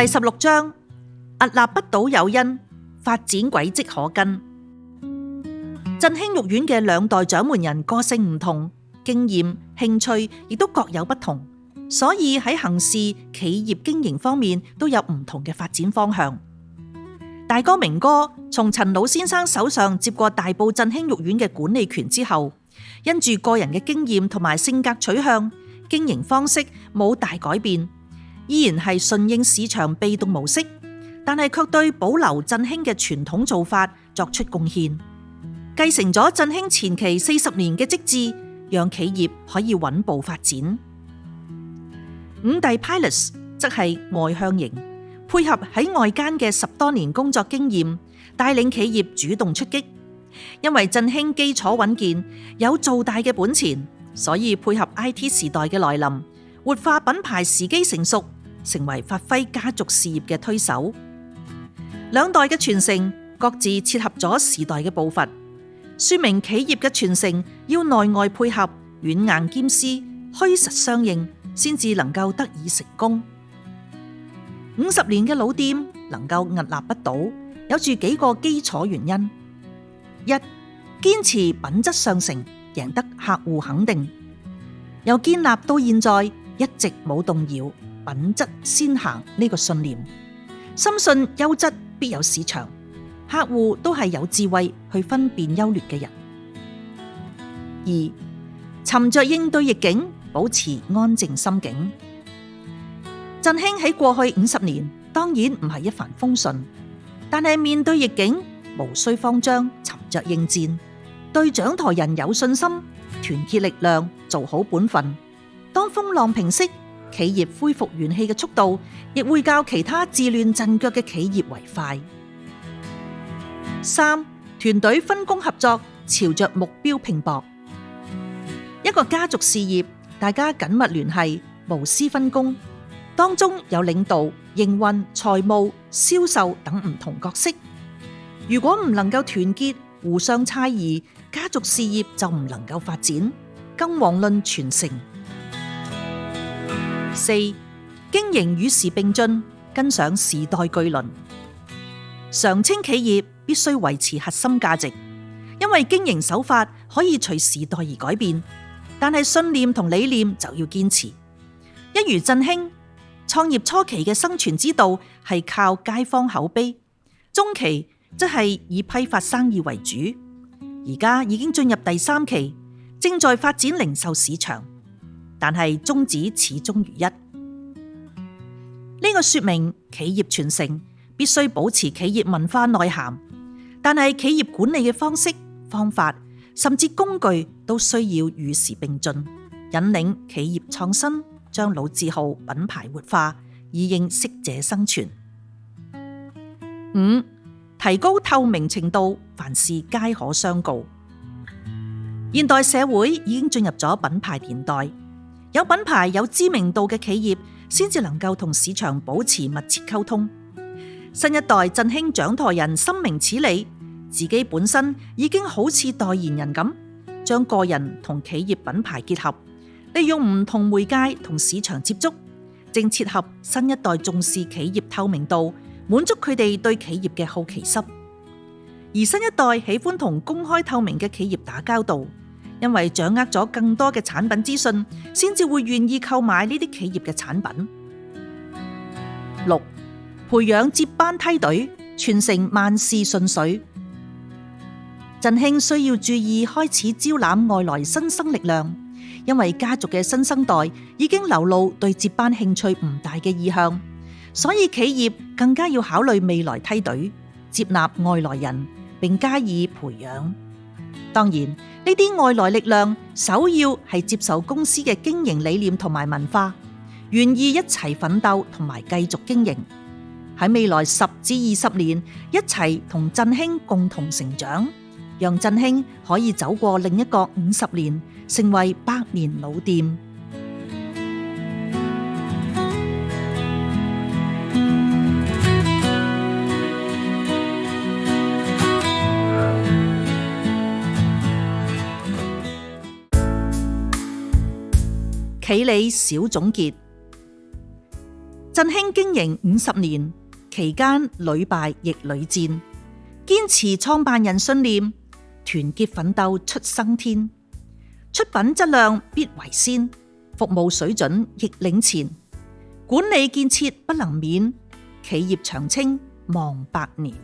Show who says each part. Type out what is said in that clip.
Speaker 1: 第16章，屹立不倒有因，發展軌跡可跟。振興育苑嘅兩代掌門人個性唔同，經驗、興趣亦都各有不同，所以喺行事、企業經營方面都有唔同嘅發展方向。大哥明哥從陳老先生手上接過大埔振興育苑嘅管理權之後，因住個人嘅經驗同埋性格取向，經營方式冇大改變，依然係順應市場被動模式，但係卻對保留振興嘅傳統做法作出貢獻，繼承咗振興前期40年嘅積志，讓企業可以穩步發展。五弟 Pius 則係外向型，配合喺外間嘅10多年工作經驗，帶領企業主動出擊。因為振興基礎穩健，有做大嘅本錢，所以配合 IT 時代嘅來臨，活化品牌時機成熟，成為發揮家族事業嘅推手。兩代嘅傳承各自切合咗時代嘅步伐，說明企業嘅傳承要內外配合，軟硬兼施，虛實相應，先至能夠得以成功。50年嘅老店能夠屹立不倒，有住幾個基礎原因：一、堅持品質上乘，贏得客戶肯定，由建立到現在一直冇動搖品質先行呢個信念，深信優質必有市場，客戶都係有智慧去分辨優劣嘅人。二、沉着應對逆境，保持安靜心境。振興喺過去50年當然唔係一帆風順，但係面對逆境無需慌張，沉着應戰，對掌舵人有信心，團結力量，做好本分。當風浪平息，企業恢復元氣嘅速度，亦會較其他自亂陣腳嘅企業為快。三、團隊分工合作，朝着目標拼搏。一個家族事業，大家緊密聯繫，無私分工，當中有領導、營運、財務、銷售等唔同角色。如果唔能夠團結，互相猜疑，家族事業就唔能夠發展，更遑論傳承。四、經營與時並進，跟上時代巨輪。常青企業必須維持核心價值，因為經營手法可以隨時代而改變，但係信念同理念就要堅持。一如振興，創業初期嘅生存之道係靠街坊口碑，中期則係以批發生意為主，而家已經進入第3期，正在發展零售市場，但係宗旨始終如一。呢個說明企業傳承必須保持企業文化內涵，但係企業管理嘅方式、方法甚至工具都需要與時並進，引領企業創新，將老字號品牌活化，以應適者生存。五、提高透明程度，凡事皆可相告。現代社會已經進入咗品牌年代，有品牌有知名度嘅企業先至能夠同市場保持密切溝通。新一代振興掌舵人深明此理，自己本身已經好似代言人咁，將個人同企業品牌結合，利用唔同媒介同市場接觸，正切合新一代重視企業透明度，滿足佢哋對企業嘅好奇心。而新一代喜歡同公開透明嘅企業打交道，因為掌握咗更多嘅產品資訊，先至會願意購買呢啲企業嘅產品。六、培養接班梯隊，傳承萬事順遂。振興需要注意開始招攬外來新生力量，因為家族嘅新生代已經流露對接班興趣唔大嘅意向，所以企業更加要考慮未來梯隊，接納外來人並加以培養。當然，呢啲外來力量首要係接受公司嘅經營理念同埋文化，願意一齊奮鬥同埋繼續經營，喺未來10至20年一齊同振興共同成長，讓振興可以走過另一個50年，成為100年老店。企理小總結：振興經營50年，期間屢敗亦屢戰，堅持創辦人信念，團結奮鬥出生天。出品質量必為先，服務水準亦領前，管理建設不能免，企業長青望百年。